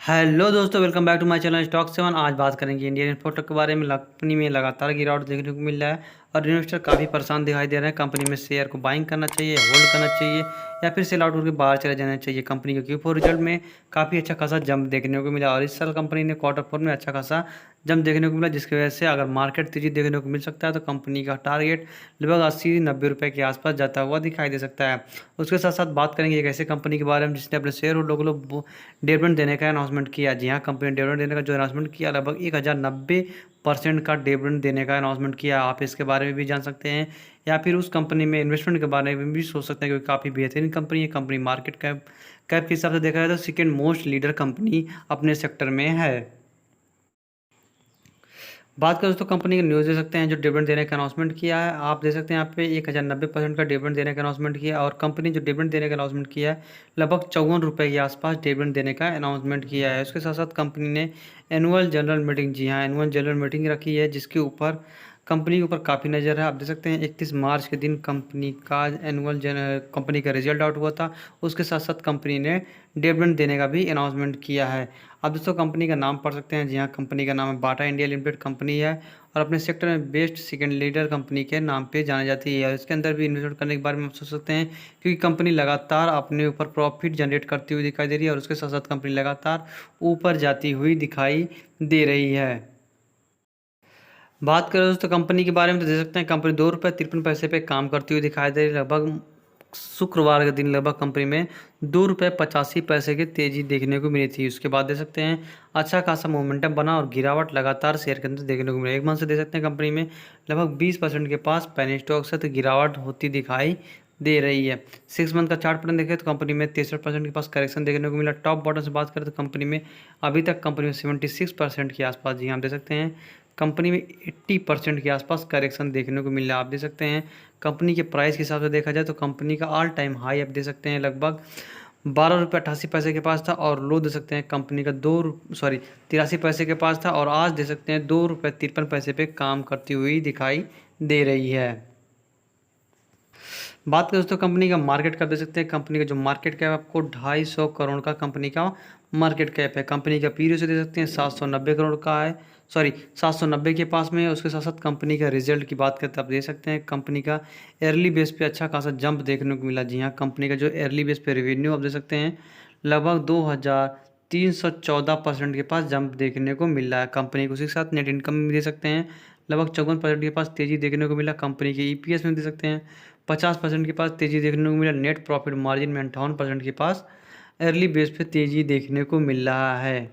Hello दोस्तों, welcome back to my channel stock seven. आज बात करेंगे इंडियन इंफोटेक के बारे में। कंपनी में लगातार गिरावट देखने को मिल रहा है और इन्वेस्टर काफ़ी परेशान दिखाई दे रहे हैं। कंपनी में शेयर को बाइंग करना चाहिए, होल्ड करना चाहिए या फिर सेल आउट करके बाहर चले जाना चाहिए। कंपनी के Q4 रिजल्ट में काफ़ी अच्छा खासा जंप देखने को मिला और इस साल कंपनी ने Q4 में अच्छा खासा जंप देखने को मिला, जिसकी वजह से अगर मार्केट तेजी देखने को मिल सकता है तो कंपनी का टारगेट लगभग 80-90 रुपये के आसपास जाता हुआ दिखाई दे सकता है। उसके साथ साथ बात करेंगे एक ऐसे कंपनी के बारे में जिसने अपने शेयर होल्डर को डिविडेंड देने का अनाउंसमेंट किया। जी हाँ, कंपनी ने डिविडेंड देने का जो अनाउंसमेंट किया, लगभग 1090% का डिविडेंड देने का अनाउंसमेंट किया। आप इसके बारे में भी जान सकते हैं या फिर उस कंपनी में इन्वेस्टमेंट के बारे में भी सोच सकते हैं, क्योंकि काफ़ी बेहतरीन कंपनी है। कंपनी मार्केट कैप के हिसाब से देखा जाए तो सेकेंड मोस्ट लीडर कंपनी अपने सेक्टर में है। बात करें दोस्तों, कंपनी के न्यूज़ दे सकते हैं जो डिविडेंड देने का अनाउंसमेंट किया है। आप दे सकते हैं यहाँ पे 1090% का डिविडेंड देने का अनाउंसमेंट किया और कंपनी जो डिविडेंड देने का अनाउंसमेंट किया है, लगभग 54 रुपये के आसपास डिविडेंड देने का अनाउंसमेंट किया है। उसके साथ साथ कंपनी ने एनुअल जनरल मीटिंग, जी हाँ, एनुअल जनरल मीटिंग रखी है, जिसके ऊपर कंपनी के ऊपर काफ़ी नज़र है। आप देख सकते हैं 31 मार्च के दिन कंपनी का कंपनी का रिजल्ट आउट हुआ था। उसके साथ साथ कंपनी ने डिविडेंड देने का भी अनाउंसमेंट किया है। आप दोस्तों कंपनी का नाम पढ़ सकते हैं। जी हाँ, कंपनी का नाम है बाटा इंडिया लिमिटेड कंपनी है और अपने सेक्टर में बेस्ट सेकंड लीडर कंपनी के नाम पे जानी जाती है। और इसके अंदर भी इन्वेस्टमेंट करने के बारे में आप सोच सकते हैं, क्योंकि कंपनी लगातार अपने ऊपर प्रॉफिट जनरेट करती हुई दिखाई दे रही है और उसके साथ साथ कंपनी लगातार ऊपर जाती हुई दिखाई दे रही है। बात करें दोस्तों कंपनी के बारे में तो दे सकते हैं कंपनी ₹2.53 पे काम करती हुई दिखाई दे रही है। लगभग शुक्रवार के दिन लगभग कंपनी में ₹2.85 की तेज़ी देखने को मिली थी। उसके बाद दे सकते हैं अच्छा खासा मोमेंटम बना और गिरावट लगातार शेयर के अंदर देखने को मिली। एक मंथ से दे सकते हैं कंपनी में लगभग 20% के पास पेनी स्टॉक से तो गिरावट होती दिखाई दे रही है। 6 मंथ का चार्ट पैटर्न देखें तो कंपनी में 63% के पास करेक्शन देखने को मिला। टॉप बॉटम से बात करें तो कंपनी में अभी तक कंपनी में 76% के आसपास, जी हम दे सकते हैं कंपनी में 80% के आसपास करेक्शन देखने को मिल रहा है। आप दे सकते हैं कंपनी के प्राइस के हिसाब से देखा जाए तो कंपनी का ऑल टाइम हाई आप दे सकते हैं लगभग ₹12.88 के पास था और लो दे सकते हैं कंपनी का 83 पैसे के पास था और आज दे सकते हैं ₹2.53 पे काम करती हुई दिखाई दे रही है। बात करें दोस्तों कंपनी का मार्केट कैप दे सकते हैं। कंपनी का जो मार्केट कैप आपको 250 करोड़ का कंपनी का मार्केट कैप है। कंपनी का पी से दे सकते हैं 790 करोड़ का है, 790 के पास में है। उसके साथ साथ कंपनी का रिजल्ट की बात करते हैं, आप दे सकते हैं कंपनी का अर्ली बेस पे अच्छा खासा जंप देखने को मिला। जी हाँ, कंपनी का जो अर्ली बेस पे रेवेन्यू आप दे सकते हैं लगभग 2314% के पास जंप देखने को मिल रहा है कंपनी को। उसी के साथ नेट इनकम भी दे सकते हैं लगभग 54% के पास तेज़ी देखने को मिला। कंपनी के EPS में दे सकते हैं 50% के पास तेज़ी देखने को मिला। नेट प्रॉफिट मार्जिन में 58% के पास अर्ली बेस पे तेज़ी देखने को मिल रहा है।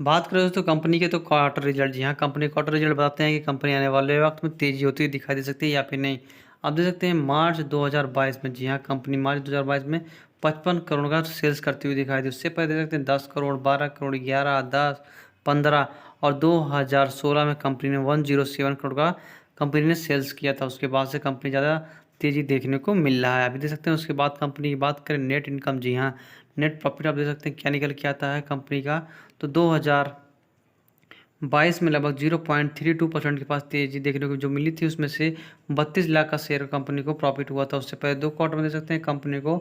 बात करें दोस्तों कंपनी के तो क्वार्टर रिजल्ट, जी हाँ, कंपनी क्वार्टर रिजल्ट बताते हैं कि कंपनी आने वाले वक्त में तेज़ी होती हुई दिखाई दे सकती है या फिर नहीं। आप देख सकते हैं मार्च 2022 में, जी हाँ, कंपनी मार्च 2022 में 55 करोड़ का सेल्स करती हुई दिखाई दी। उससे पहले देख सकते हैं 10 करोड़, 12 करोड़, 11, 10, 15 और 2016 में कंपनी ने 107 करोड़ का कंपनी ने सेल्स किया था। उसके बाद से कंपनी ज़्यादा तेज़ी देखने को मिल रहा है। अभी देख सकते हैं उसके बाद कंपनी की बात करें नेट इनकम, जी हाँ, नेट प्रॉफिट आप देख सकते हैं क्या निकल के आता है कंपनी का। तो 2022 में लगभग 0.32% के पास तेज़ी देखने को जो मिली थी, उसमें से 32 लाख का शेयर कंपनी को प्रॉफिट हुआ था। उससे पहले 2 क्वार्टर में देख सकते हैं कंपनी को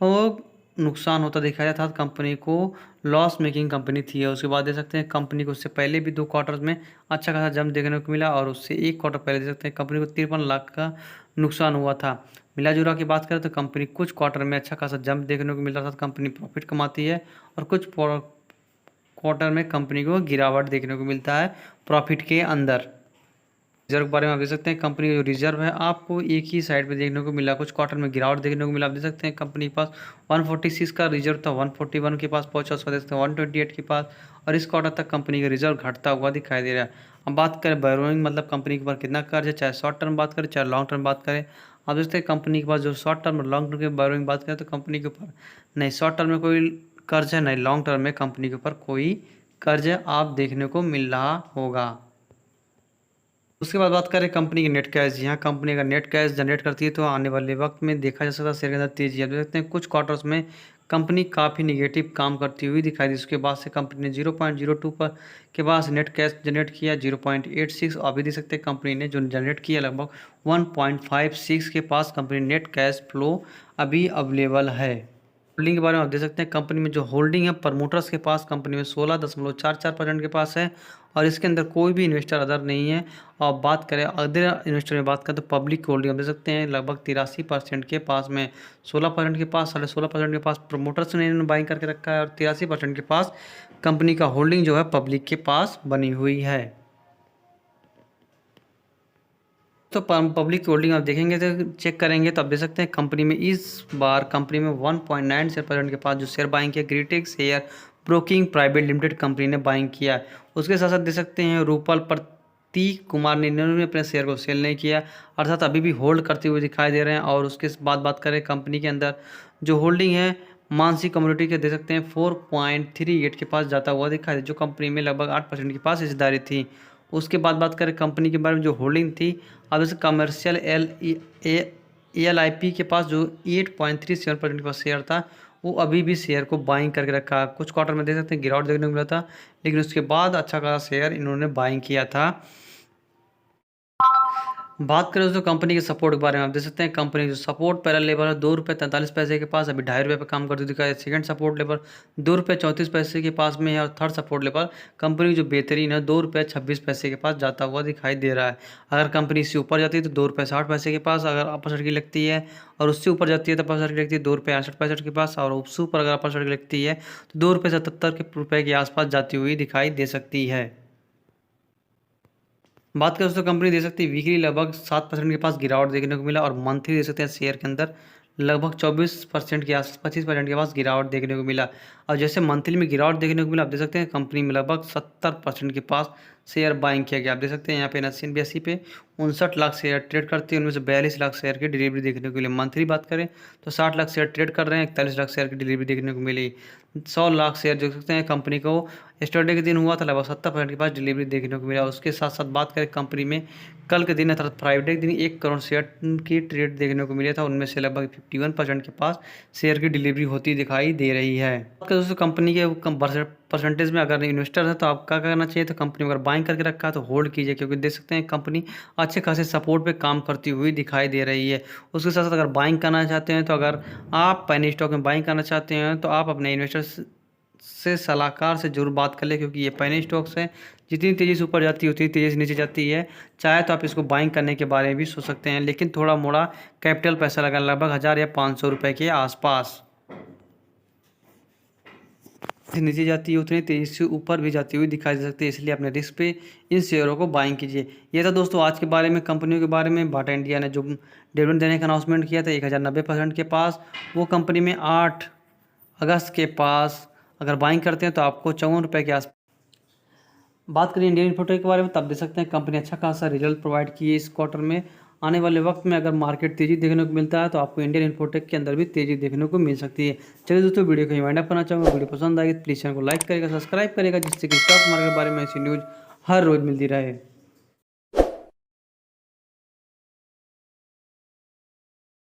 वो नुकसान होता दिखाया था। कंपनी को लॉस मेकिंग कंपनी थी। उसके बाद दे सकते हैं कंपनी को उससे पहले भी 2 क्वार्टर्स में अच्छा खासा जंप देखने को मिला और उससे 1 क्वार्टर पहले दे सकते हैं कंपनी को 53 लाख का नुकसान हुआ था। मिला जुला की बात करें तो कंपनी कुछ क्वार्टर में अच्छा खासा जंप देखने को मिल रहा था, कंपनी प्रॉफिट कमाती है और कुछ क्वार्टर में कंपनी को गिरावट देखने को मिलता है प्रॉफिट के अंदर। रिजर्व के बारे में आप देख सकते हैं कंपनी का जो रिजर्व है आपको एक ही साइड पे देखने को मिला, कुछ क्वार्टर में गिरावट देखने को मिला। आप देख सकते हैं कंपनी के पास 146 का रिजर्व था, 141 के पास पहुंचा, उसका देख सकते हैं 128 के पास और इस क्वार्टर तक कंपनी का रिजर्व घटता हुआ दिखाई दे रहा है। अब बात करें बैरोइंग, मतलब कंपनी के ऊपर कितना कर्ज है, चाहे शॉर्ट टर्म बात करें चाहे लॉन्ग टर्म बात करें। आप देखते हैं कंपनी के पास जो शॉर्ट टर्म और लॉन्ग टर्म के बैरोइंग बात करें तो कंपनी के ऊपर नहीं शॉर्ट टर्म में कोई कर्ज है, नहीं लॉन्ग टर्म में कंपनी के ऊपर कोई कर्ज आप देखने को मिल रहा होगा। उसके बाद बात करें कंपनी के नेट कैश, यहाँ कंपनी अगर नेट कैश जनरेट करती है तो आने वाले वक्त में देखा जा सकता है शेयर के अंदर तेजी। आप देख सकते हैं कुछ क्वार्टर्स में कंपनी काफ़ी निगेटिव काम करती हुई दिखाई दी। उसके बाद से कंपनी ने 0.02 पर के बाद नेट कैश जनरेट किया 0.86। अभी देख सकते हैं कंपनी ने जो जनरेट किया लगभग 1.56 के पास कंपनी नेट कैश फ्लो अभी अवेलेबल है। होल्डिंग के बारे में आप देख सकते हैं, कंपनी में जो होल्डिंग है प्रमोटर्स के पास कंपनी में 16.44% के पास है, और इसके अंदर कोई भी इन्वेस्टर अदर नहीं है। और बात करें अदर इन्वेस्टर में बात करें तो पब्लिक होल्डिंग आप देख सकते हैं लगभग 83% के पास में, 16% के पास, 16.5% के पास प्रमोटर्स ने इन्होंने बाइंग करके रखा है, और 83% के पास कंपनी का होल्डिंग जो है पब्लिक के पास बनी हुई है। तो पब्लिक होल्डिंग आप देखेंगे तो चेक करेंगे तो आप देख सकते हैं कंपनी में इस बार कंपनी में 1.96% के पास जो शेयर बाइंग किया Greetek share broking private limited company ने बाइंग किया। उसके साथ साथ देख सकते हैं रूपल प्रतीक कुमार ने इन्होंने अपने शेयर को सेल नहीं किया, अर्थात अभी भी होल्ड करते हुए दिखाई दे रहे हैं। और उसके बाद बात करें कंपनी के अंदर जो होल्डिंग है मानसी कम्युनिटी के देख सकते हैं 4.38 के पास जाता हुआ दिखाई दे, जो कंपनी में लगभग 8% के पास हिस्सेदारी थी। उसके बाद बात करें कंपनी के बारे में जो होल्डिंग थी, अब जैसे कमर्शियल ELIP के पास जो 8.37% के पास शेयर था, वो अभी भी शेयर को बाइंग करके रखा है। कुछ क्वार्टर में देख सकते हैं गिरावट देखने को मिला था, लेकिन उसके बाद अच्छा खासा शेयर इन्होंने बाइंग किया था। बात करें दोस्तों कंपनी के सपोर्ट के बारे में, आप देख सकते हैं कंपनी जो सपोर्ट पहला लेवल है 2 रुपये 43 पैसे के पास, अभी 2.5 रुपये पर काम करते दिखा है। सेकंड सपोर्ट लेवल 2 रुपये 34 पैसे के पास में है, और थर्ड सपोर्ट लेवल कंपनी जो बेहतरीन है 2 रुपये 26 पैसे के पास जाता हुआ दिखाई दे रहा है। अगर कंपनी इससे ऊपर जाती है तो 2 रुपये 60 पैसे के पास अगर अपर साइड की लगती है, और उससे ऊपर जाती है तो अपर साइड की लगती है 2 रुपये 68 पैसे के पास, और उससे ऊपर अगर अपर साइड की लगती है तो 2 रुपये 77 के आसपास जाती हुई दिखाई दे सकती है। बात करें दोस्तों कंपनी दे सकती है वीकली लगभग 7% के पास गिरावट देखने को मिला, और मंथली दे सकते हैं शेयर के अंदर लगभग 24% के आस 25% के पास गिरावट देखने को मिला। और जैसे मंथली में गिरावट देखने को मिला आप देख सकते हैं कंपनी में लगभग 70% के पास शेयर बाइंग किया गया। आप देख सकते हैं यहाँ पे NSE पे 59 लाख शेयर ट्रेड करते हैं, उनमें से 42 लाख शेयर की डिलीवरी देखने को मिली। मंथली बात करें तो 60 लाख शेयर ट्रेड कर रहे हैं, 41 लाख शेयर की डिलीवरी देखने को मिली। 100 लाख शेयर देख सकते हैं कंपनी को स्टरडे के दिन हुआ था, लगभग 70% के पास डिलीवरी देखने को मिला। उसके साथ साथ बात करें कंपनी में कल के दिन अर्थात फ्राइडे के दिन 1 करोड़ शेयर की ट्रेड देखने को मिला था, उनमें से लगभग 51% के पास शेयर की डिलीवरी होती दिखाई दे रही है। दोस्तों कंपनी के परसेंटेज में अगर इन्वेस्टर है तो आप क्या करना चाहिए, तो कंपनी अगर बाइंग करके रखा है तो होल्ड कीजिए, क्योंकि देख सकते हैं कंपनी अच्छे खासे सपोर्ट पे काम करती हुई दिखाई दे रही है। उसके साथ साथ अगर बाइंग करना चाहते हैं तो अगर आप पेनी स्टॉक में बाइंग करना चाहते हैं तो आप अपने इन्वेस्टर्स से सलाहकार से जरूर बात कर ले, क्योंकि ये पेनी स्टॉक्स है जितनी तेज़ी से ऊपर जाती है उतनी तेज़ी से नीचे जाती है। चाहे तो आप इसको बाइंग करने के बारे में भी सोच सकते हैं, लेकिन थोड़ा मोड़ा कैपिटल पैसा लगा लगभग 1000 या 500 रुपये के आसपास। नीचे जाती है उतनी तेज़ी से ऊपर भी जाती हुई दिखाई दे सकती है, इसलिए अपने रिस्क पे इन शेयरों को बाइंग कीजिए। ये था दोस्तों आज के बारे में कंपनियों के बारे में। बाटा इंडिया ने जो डिविडेंड देने का अनाउंसमेंट किया था 1090% के पास, वो कंपनी में 8 अगस्त के पास अगर बाइंग करते हैं तो आपको 54 रुपये के आस। बात करें इंडियन इन्फोटेक के बारे में तब देख सकते हैं कंपनी अच्छा खासा रिजल्ट प्रोवाइड किए इस क्वार्टर में। आने वाले वक्त में अगर मार्केट तेज़ी देखने को मिलता है तो आपको इंडियन इन्फोटेक के अंदर भी तेज़ी देखने को मिल सकती है। चलिए दोस्तों वीडियो को वाइंड अप करना चाहूँगा, वीडियो पसंद आएगी तो प्लीज़ चैनल को लाइक करेगा, सब्सक्राइब करेगा, जिससे कि स्टॉक मार्केट के बारे में ऐसी न्यूज़ हर रोज़ मिलती रहे।